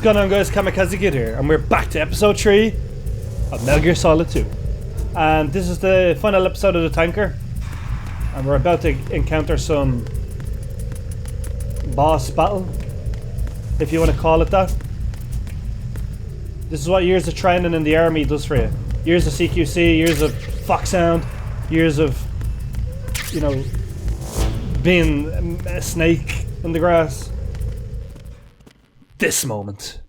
going on, guys? KamikazeKid here, and we're back to episode 3 of Metal Gear Solid 2. And this is the final episode of the Tanker. And we're about to encounter some boss battle, if you want to call it that. This is what years of training in the army does for you. Years of CQC, years of fuck sound, years of, you know, being a snake in the grass. This moment.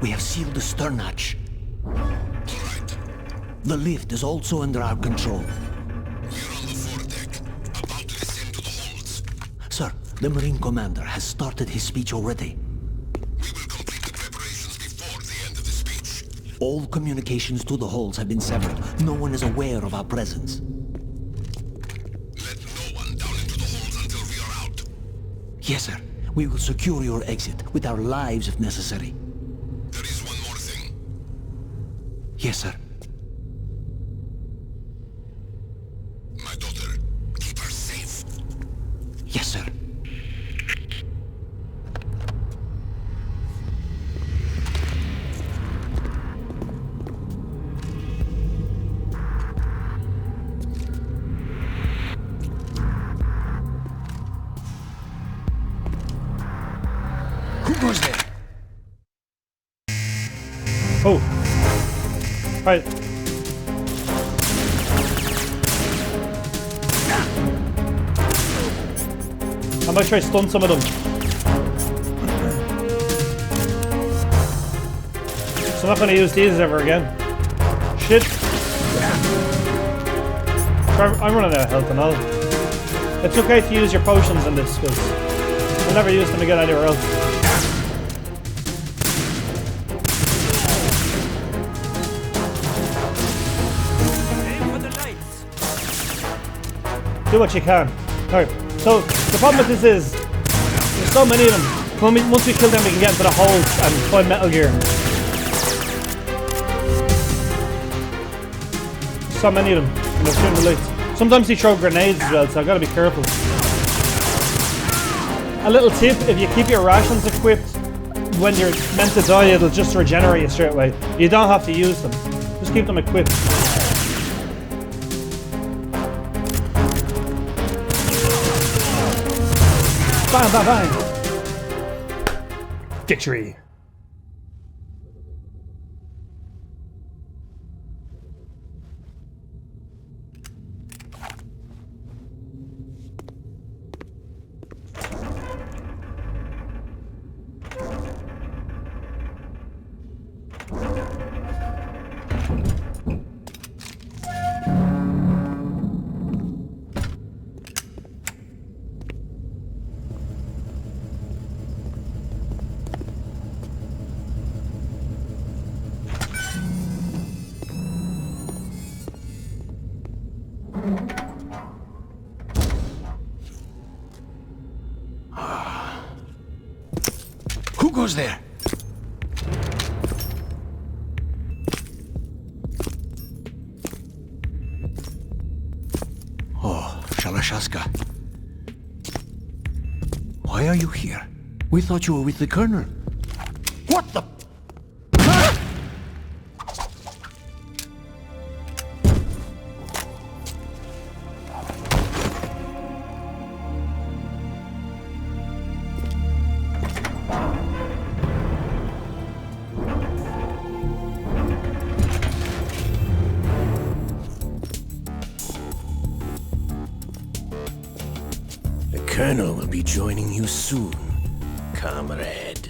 We have sealed the stern hatch. Alright. The lift is also under our control. We're on the foredeck, about to descend to the holds. Sir, the Marine Commander has started his speech already. We will complete the preparations before the end of the speech. All communications to the holds have been severed. No one is aware of our presence. Let no one down into the holds until we are out. Yes, sir. We will secure your exit, with our lives if necessary. There is one more thing. Yes, sir. My daughter, keep her safe. Yes, sir. Who goes there? Oh. Right. I might try to stun some of them. So I'm not going to use these ever again. Shit. I'm running out of health and all. It's okay to use your potions in this, because I'll never use them again anywhere else. Do what you can. Alright, so the problem with this is there's so many of them. Once we kill them, we can get into the holds and find Metal Gear. So many of them, and they're shooting the lights. Sometimes they throw grenades as well, so I've got to be careful. A little tip: if you keep your rations equipped, when you're meant to die, it'll just regenerate you straight away. You don't have to use them. Just keep them equipped. Bang, bang, bang! Victory! Who goes there? Oh, Shalashaska. Why are you here? We thought you were with the Colonel. What the... Colonel will be joining you soon, comrade.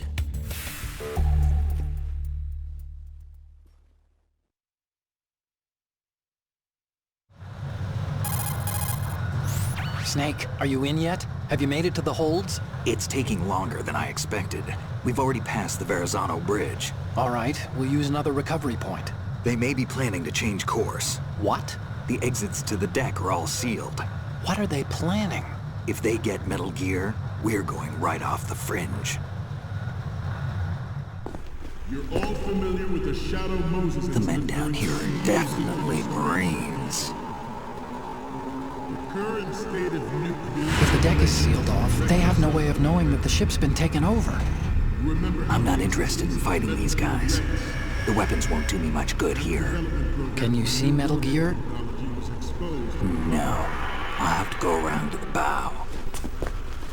Snake, are you in yet? Have you made it to the holds? It's taking longer than I expected. We've already passed the Verrazano Bridge. All right, we'll use another recovery point. They may be planning to change course. What? The exits to the deck are all sealed. What are they planning? If they get Metal Gear, we're going right off the fringe. You're all familiar with the Shadow Moses. The men down here are definitely Marines. The current state of nuclear. If the deck is sealed off, they have no way of knowing that the ship's been taken over. I'm not interested in fighting these guys. The weapons won't do me much good here. Can you see Metal Gear? No. I'll have to go around to the bow.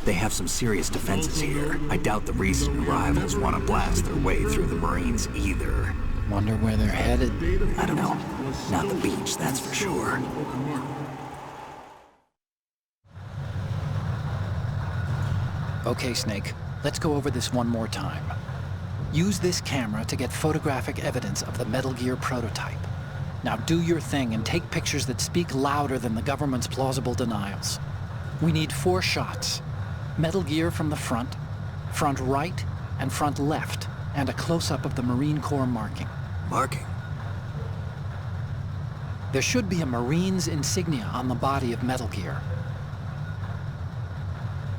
They have some serious defenses here. I doubt the recent arrivals want to blast their way through the Marines either. Wonder where they're headed. I don't know. Not the beach, that's for sure. Okay, Snake. Let's go over this one more time. Use this camera to get photographic evidence of the Metal Gear prototype. Now do your thing and take pictures that speak louder than the government's plausible denials. We need 4 shots. Metal Gear from the front right, and front left, and a close-up of the Marine Corps marking. Marking? There should be a Marine's insignia on the body of Metal Gear.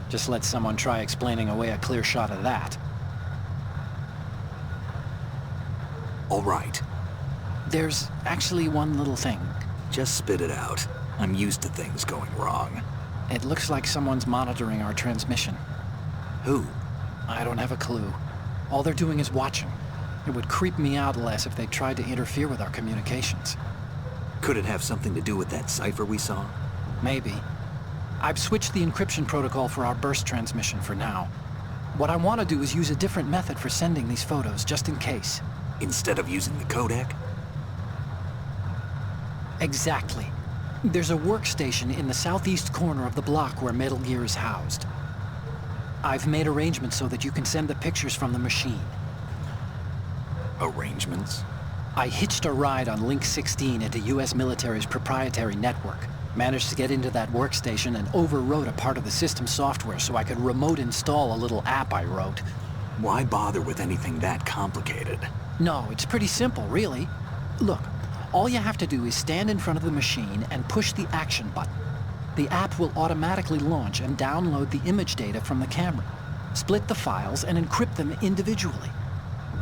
Just let someone try explaining away a clear shot of that. All right. There's actually one little thing. Just spit it out. I'm used to things going wrong. It looks like someone's monitoring our transmission. Who? I don't have a clue. All they're doing is watching. It would creep me out less if they tried to interfere with our communications. Could it have something to do with that cipher we saw? Maybe. I've switched the encryption protocol for our burst transmission for now. What I want to do is use a different method for sending these photos, just in case. Instead of using the codec? Exactly. There's a workstation in the southeast corner of the block where Metal Gear is housed. I've made arrangements so that you can send the pictures from the machine. Arrangements? I hitched a ride on Link 16 into US military's proprietary network. Managed to get into that workstation and overwrote a part of the system software so I could remote install a little app I wrote. Why bother with anything that complicated? No, it's pretty simple, really. Look, all you have to do is stand in front of the machine and push the action button. The app will automatically launch and download the image data from the camera, split the files, and encrypt them individually.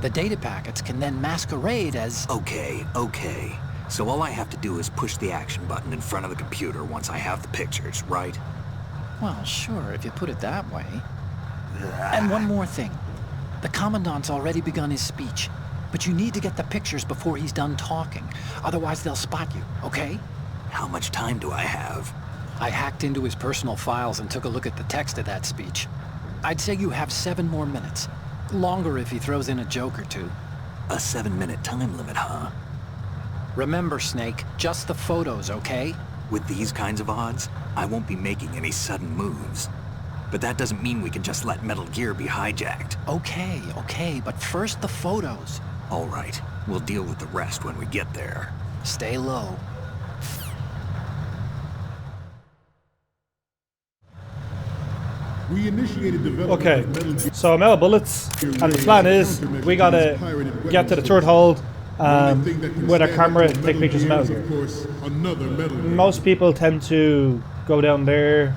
The data packets can then masquerade as... Okay. So all I have to do is push the action button in front of the computer once I have the pictures, right? Well, sure, if you put it that way. And one more thing. The Commandant's already begun his speech, but you need to get the pictures before he's done talking. Otherwise, they'll spot you, okay? How much time do I have? I hacked into his personal files and took a look at the text of that speech. I'd say you have 7 more minutes. Longer if he throws in a joke or two. A 7-minute time limit, huh? Remember, Snake, just the photos, okay? With these kinds of odds, I won't be making any sudden moves. But that doesn't mean we can just let Metal Gear be hijacked. Okay, but first the photos. All right, we'll deal with the rest when we get there. Stay low. We initiated development Okay, of Metal Gear. so I'm out of bullets, and the plan is we gotta get to the 3rd hold with our camera, take pictures of Metal Gear. Of course, another Metal Gear. Most people tend to go down there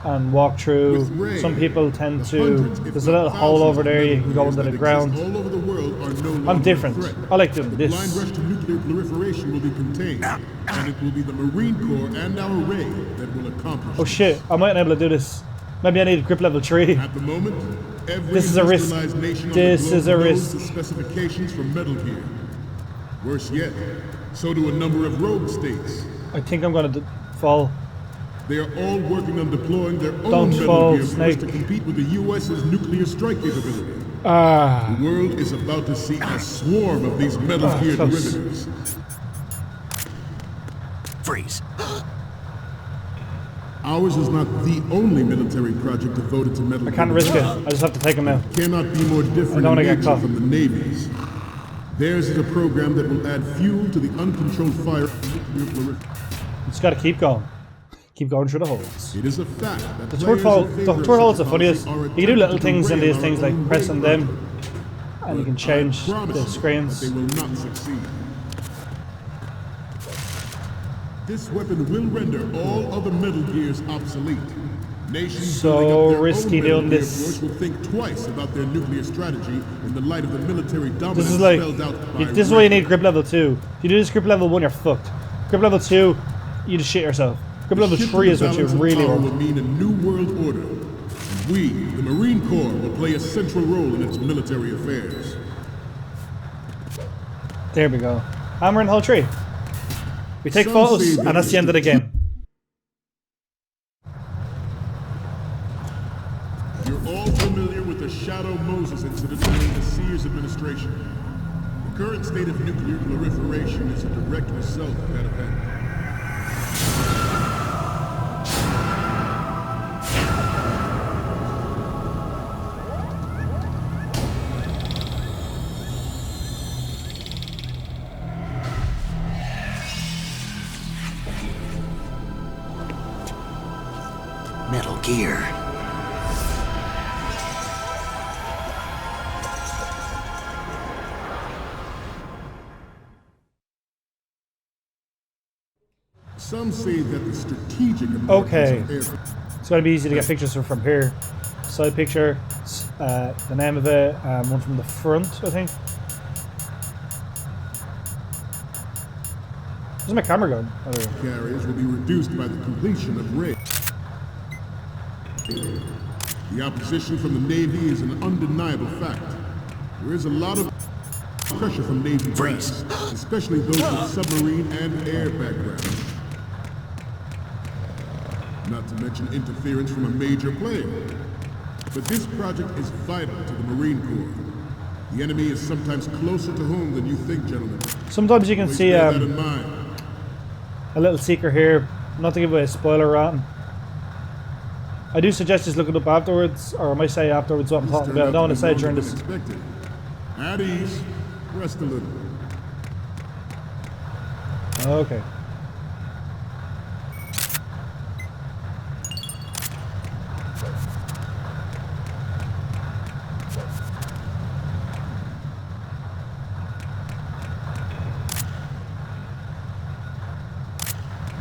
and walk through. Some people tend to... There's a little hole over there you can go into the ground. All over the world are no longer I'm different. a threat. I like doing Blind this. rush to nuclear proliferation will be contained, and it will be the Marine Corps and our Ray that will accomplish. Oh shit, I might not be able to do this. Maybe I need grip level 3. At the moment, every This is a risk. industrialized nation on This the is globe a knows risk. the specifications for Metal Gear. Worse yet, so do a number of rogue states. I think I'm gonna fall. They are all working on deploying their Don't own Metal fall, Gear force Snake. to compete with the U.S.'s nuclear strike capability. Ah. The world is about to see a swarm of these Metal Gear close. derivatives. Freeze. Ours is not the only military project devoted to Metal I Gear. can't risk it. I just have to take him now. Cannot be more different I don't wanna in get nature caught. from the Navy's. Theirs is a program that will add fuel to the uncontrolled fire of nuclear proliferation. Just gotta keep going. keep going through the holes. It is a fact that The turret hole's the funniest. You can do little things in these things like pressing them, and you can change the screens. They will not succeed. This weapon will render all other Metal Gears obsolete. Nations So building up their risky own Metal doing Gear this. Force will think twice about their nuclear strategy in the light of the military dominance This is like, spelled out by this is why you Raiden. need grip level 2. If you do this grip level 1, you're fucked. Grip level 2, you just shit yourself. Grip level Shift 3 in is the what you balance of really power want. will mean a new world order. And we, the Marine Corps, will play a central role in its military affairs. There we go. Hammer and hull tree. We take Some photos, say that and that's the end of the game. You're all familiar with the Shadow Moses incident during the Sears administration. The current state of nuclear proliferation is a direct result of that event. Metal Gear. Some say that the strategic Okay. importance of It's going to be easy to get pictures from here. Side picture, the name of it, one from the front, I think. Where's my camera going? Oh, there we go. carriers will be reduced by the completion of raid. The opposition from the Navy is an undeniable fact. There is a lot of pressure from Navy brass, especially those with submarine and air backgrounds. Not to mention interference from a major player. But this project is vital to the Marine Corps. The enemy is sometimes closer to home than you think, gentlemen. Sometimes you can Always see bear that in mind. a little secret here. Not to give away a spoiler rotten. I do suggest just look it up afterwards, or I might say afterwards what I'm talking about. I don't want to say it during this. Expected. At ease. Rest a little. Okay.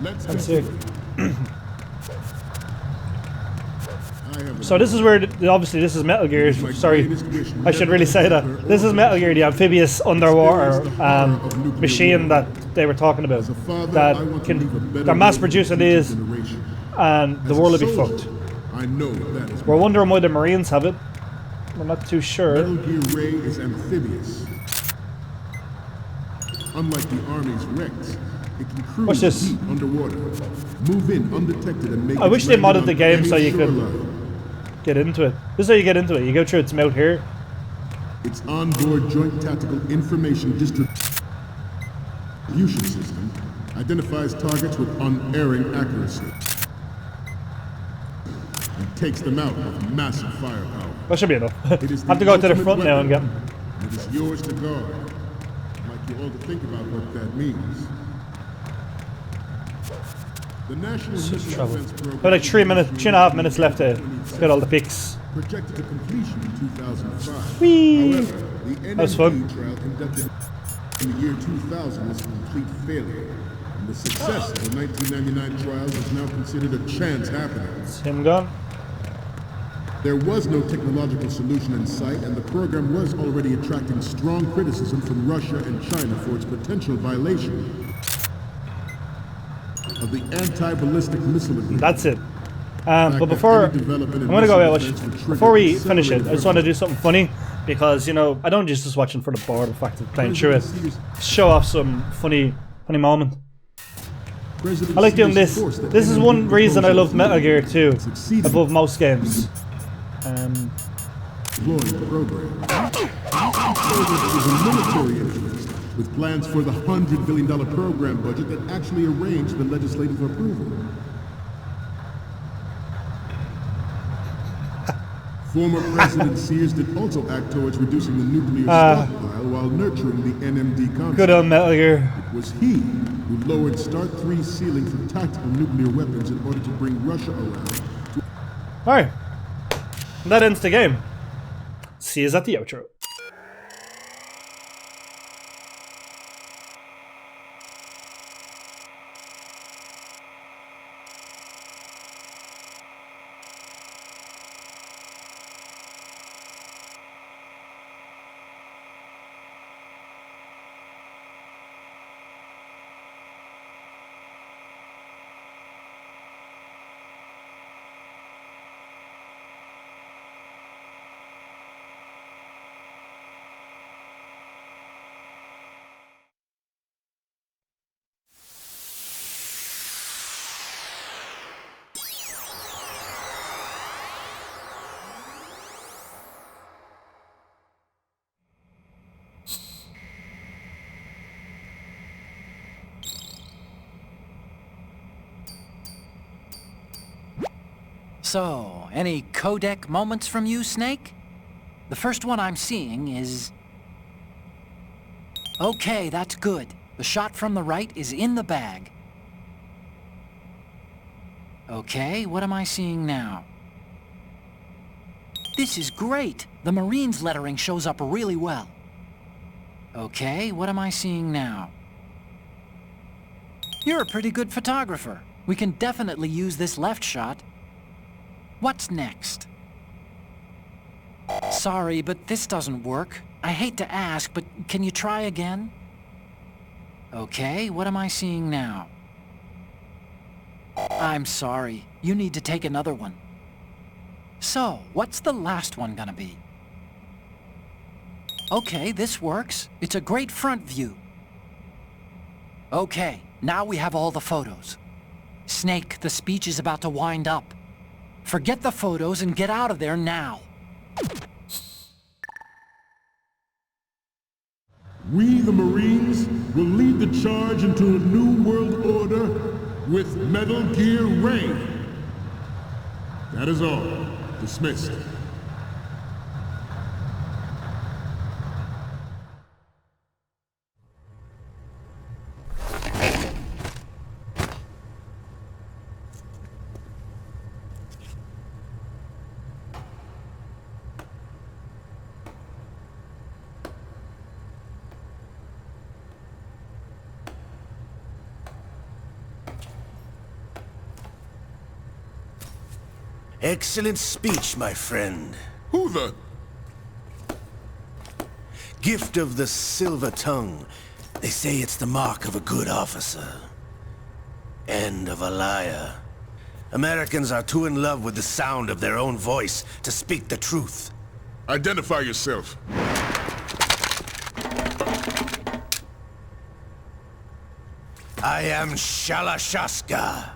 Let's Let's see. continue. I have a So this is where, obviously this is Metal Gear, sorry, I should really say that. This is Metal Gear, the amphibious underwater machine that they were talking about. They're mass producing these, and the world will be fucked. I know that is We're wondering why the Marines have it. We're not too sure. Metal Gear Ray is amphibious. Unlike the Army's Rex, it can cruise What's this? deep underwater, move in undetected, and make I wish they its landing modded the on game any so you could shoreline. get into it. This is how you get into it. You go through its mouth here. Its onboard joint tactical information distribution system identifies targets with unerring accuracy and takes them out with massive firepower. That should be enough. I It is have to go to the ultimate front now and get weapon, them. and it is yours to guard. I'd like you all to think about what that means. The National Missile Trouble. Defense Program About like 3.5 minutes left to get all the pics. projected to completion in 2005. Whee! However, the was fun. NMP trial conducted in the year 2000 was a complete failure, and the success of the 1999 trials is now considered a chance happening. It's him gone. There was no technological solution in sight, and the program was already attracting strong criticism from Russia and China for its potential violation of the anti-ballistic missile agreement. That's it. But before, I'm gonna go out. Before we finish it, I just want to do something funny because, you know, I don't just watching for the bored of fact of playing through it. Show off some funny moment. I like doing this. This is one reason I love Metal Gear 2 above most games. Program. Is a military interest with plans for the $100 billion program budget that actually arranged the legislative approval. Former President Sears did also act towards reducing the nuclear stockpile while nurturing the NMD concept. Good old Metal Gear. It was he who lowered Start 3's ceiling for tactical nuclear weapons in order to bring Russia around. Alright. That ends the game. See you at the outro. So, any codec moments from you, Snake? The first one I'm seeing is... Okay, that's good. The shot from the right is in the bag. Okay, what am I seeing now? This is great! The Marines lettering shows up really well. Okay, what am I seeing now? You're a pretty good photographer. We can definitely use this left shot. What's next? Sorry, but this doesn't work. I hate to ask, but can you try again? Okay, what am I seeing now? I'm sorry. You need to take another one. So, what's the last one gonna be? Okay, this works. It's a great front view. Okay, now we have all the photos. Snake, the speech is about to wind up. Forget the photos and get out of there now. We, the Marines, will lead the charge into a new world order with Metal Gear Raiden. That is all. Dismissed. Excellent speech, my friend. Who the... Gift of the silver tongue. They say it's the mark of a good officer. And of a liar. Americans are too in love with the sound of their own voice to speak the truth. Identify yourself. I am Shalashaska,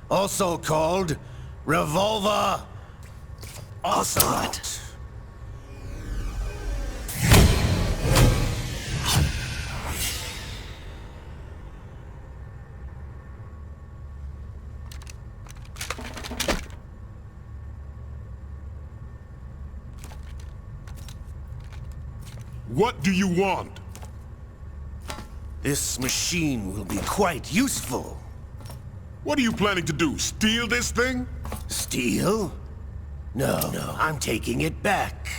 also called Revolver Onslaught. What do you want? This machine will be quite useful. What are you planning to do? Steal this thing? Steal? No, I'm taking it back.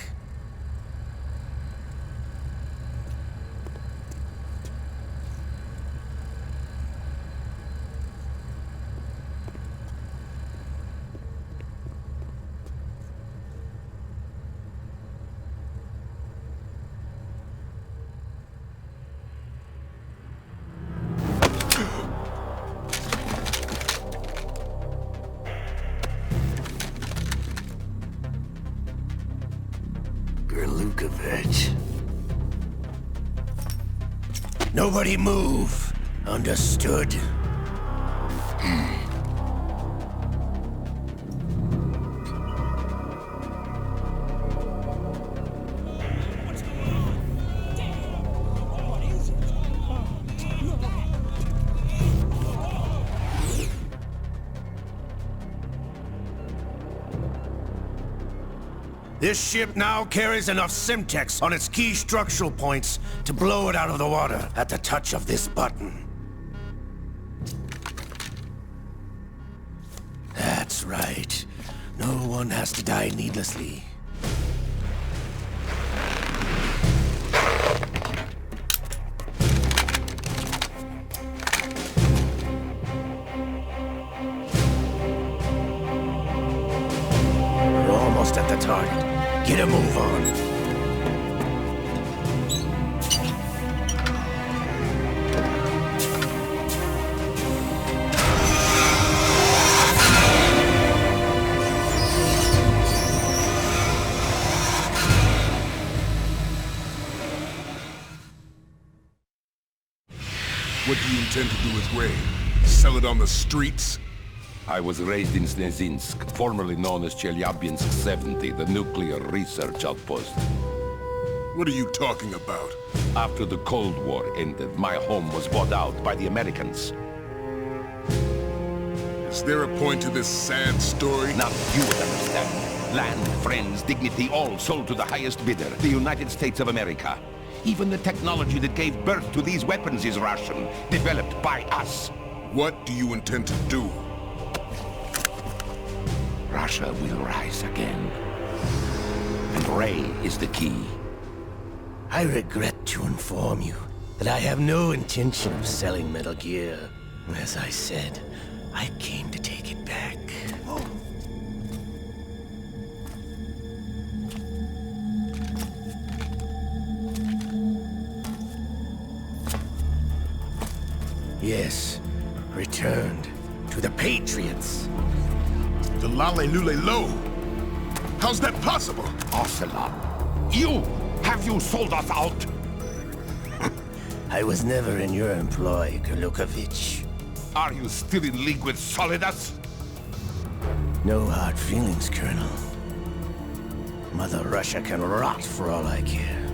Nobody move. Understood? This ship now carries enough Simtex on its key structural points to blow it out of the water at the touch of this button. That's right. No one has to die needlessly. We're almost at the target. Get a move on. What do you intend to do with Raiden? Sell it on the streets? I was raised in Snezinsk, formerly known as Chelyabinsk 70, the nuclear research outpost. What are you talking about? After the Cold War ended, my home was bought out by the Americans. Is there a point to this sad story? Now you would understand. Land, friends, dignity, all sold to the highest bidder, the United States of America. Even the technology that gave birth to these weapons is Russian, developed by us. What do you intend to do? Russia will rise again. And Ray is the key. I regret to inform you that I have no intention of selling Metal Gear. As I said, I came to take it back. Yes, returned to the Patriots. The Lale Lule Lo? How's that possible? Ocelot, have you sold us out? I was never in your employ, Golukovich. Are you still in league with Solidus? No hard feelings, Colonel. Mother Russia can rot for all I care.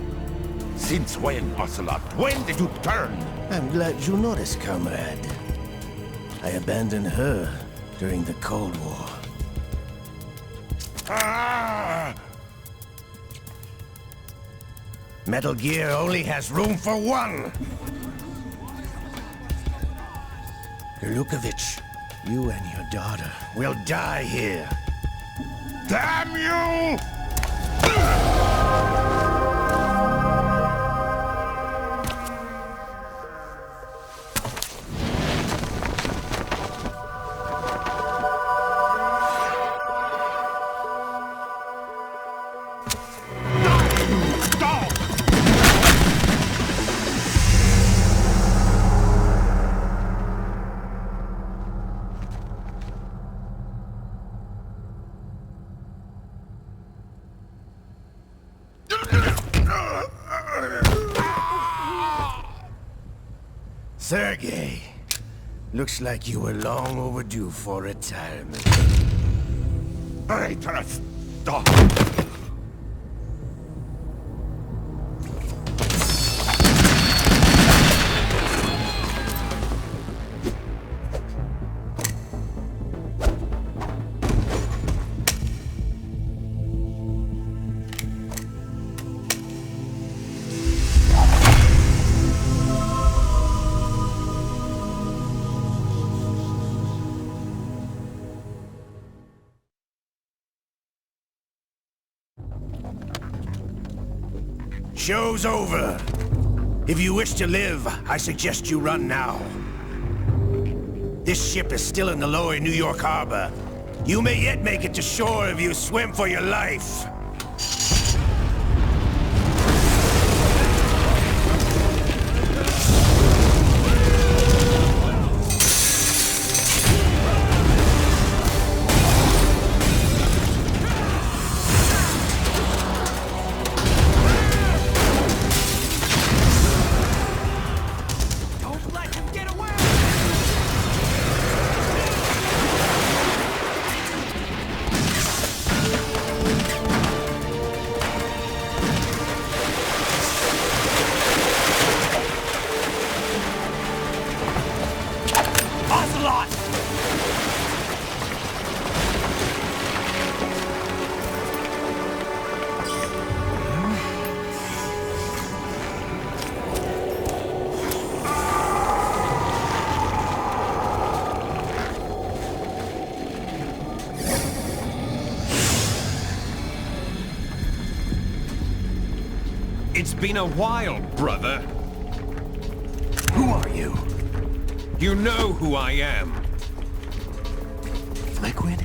Since when, Ocelot? When did you turn? I'm glad you noticed, comrade. I abandoned her during the Cold War. Ah! Metal Gear only has room for one! Golukovich, you and your daughter will die here. Damn you! Sergei, looks like you were long overdue for retirement. Traitorous dog! Show's over. If you wish to live, I suggest you run now. This ship is still in the lower New York harbor. You may yet make it to shore if you swim for your life. It's been a while, brother. Who are you? You know who I am. Liquid?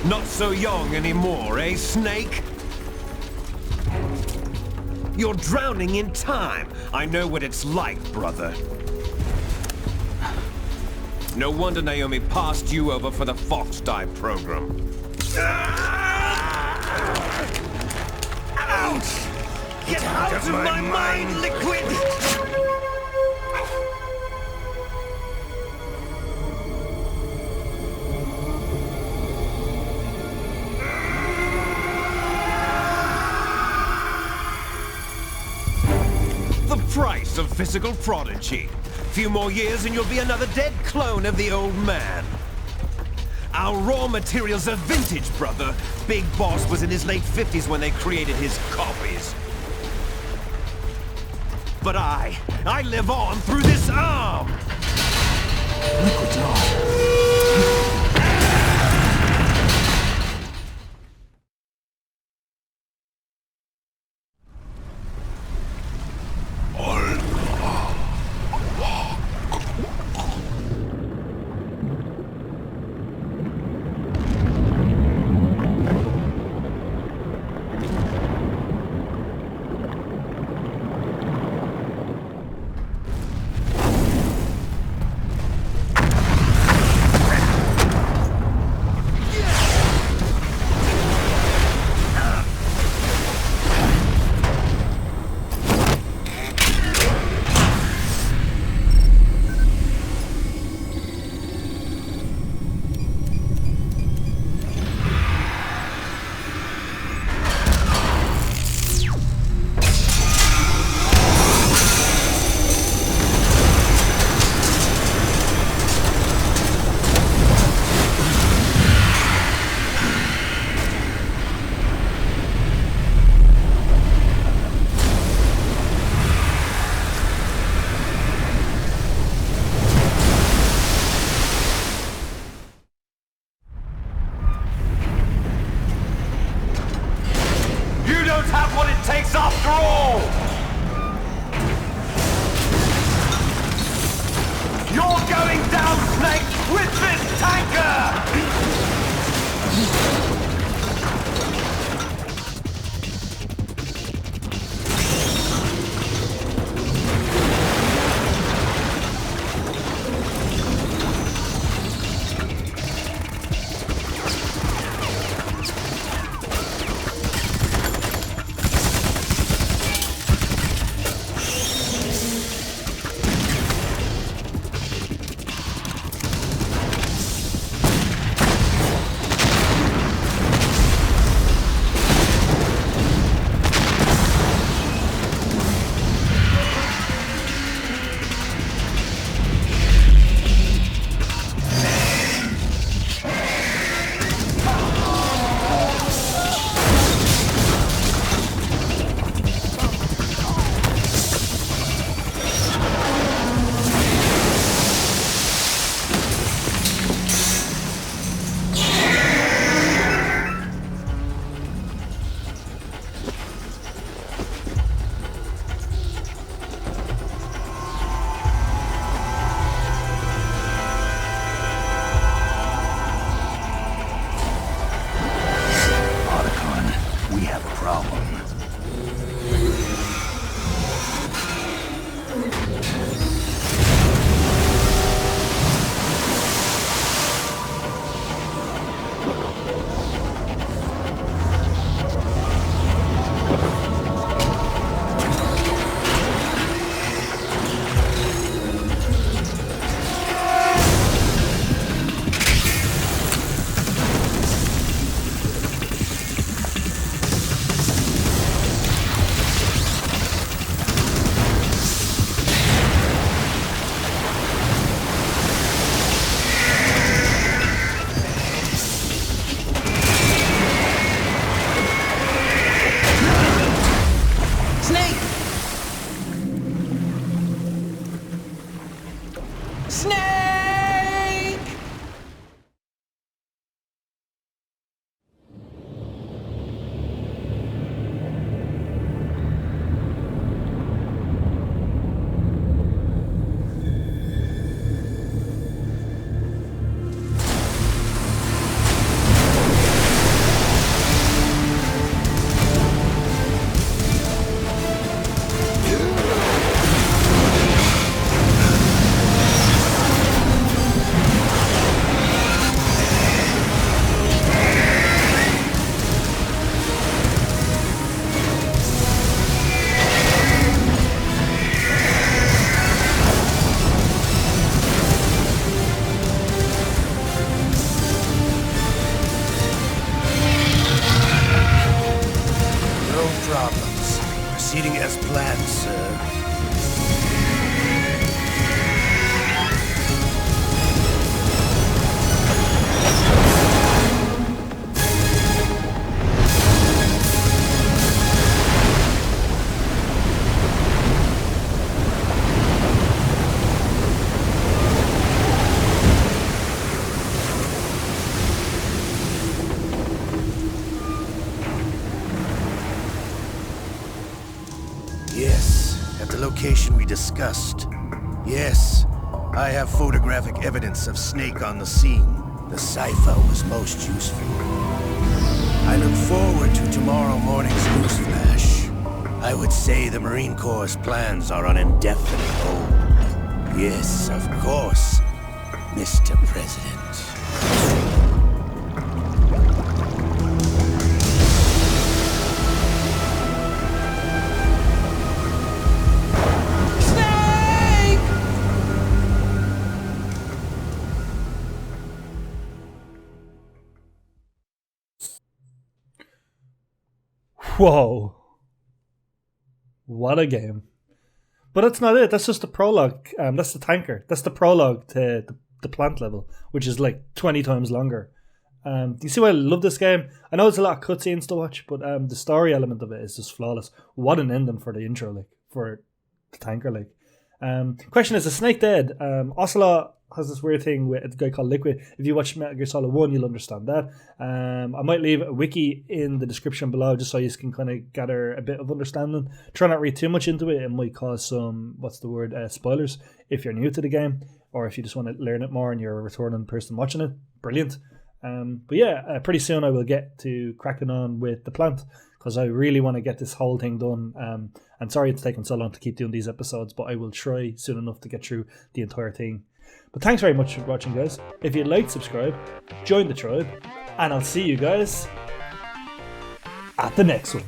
Not so young anymore, eh, Snake? You're drowning in time. I know what it's like, brother. No wonder Naomi passed you over for the Fox Dive program. Ouch! Get out of my mind, Liquid! The price of physical prodigy. Few more years and you'll be another dead clone of the old man. Our raw materials are vintage, brother. Big Boss was in his late 50s when they created his copies. But I live on through this arm! Liquid's on. location we discussed. Yes, I have photographic evidence of Snake on the scene. The cipher was most useful. I look forward to tomorrow morning's news flash. I would say the Marine Corps' plans are on indefinite hold. Yes, of course, Mr. President. Whoa. What a game. But that's not it. That's just the prologue. That's the tanker. That's the prologue to the plant level, which is like 20 times longer. Do you see why I love this game? I know it's a lot of cutscenes to watch, but the story element of it is just flawless. What an ending for the intro, like, for the tanker, like. Question is Snake dead? Onslaught has this weird thing with a guy called Liquid. If you watch Metal Gear Solid 1, you'll understand that. I might leave a wiki in the description below just so you can kind of gather a bit of understanding. Try not to read too much into it. It might cause some, spoilers if you're new to the game, or if you just want to learn it more and you're a returning person watching it. Brilliant. But yeah, pretty soon I will get to cracking on with the plant, because I really want to get this whole thing done. And sorry it's taken so long to keep doing these episodes, but I will try soon enough to get through the entire thing. But thanks very much for watching, guys. If you'd like, subscribe, join the tribe, and I'll see you guys at the next one.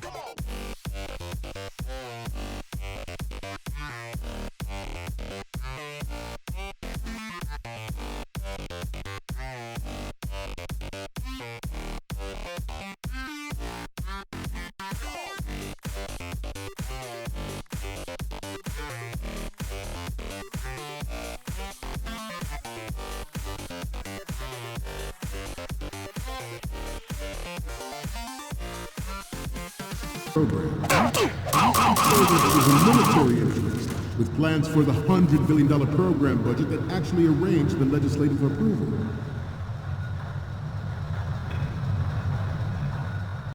Program. Infiltrated is a military interest with plans for the $100 billion program budget that actually arranged the legislative approval.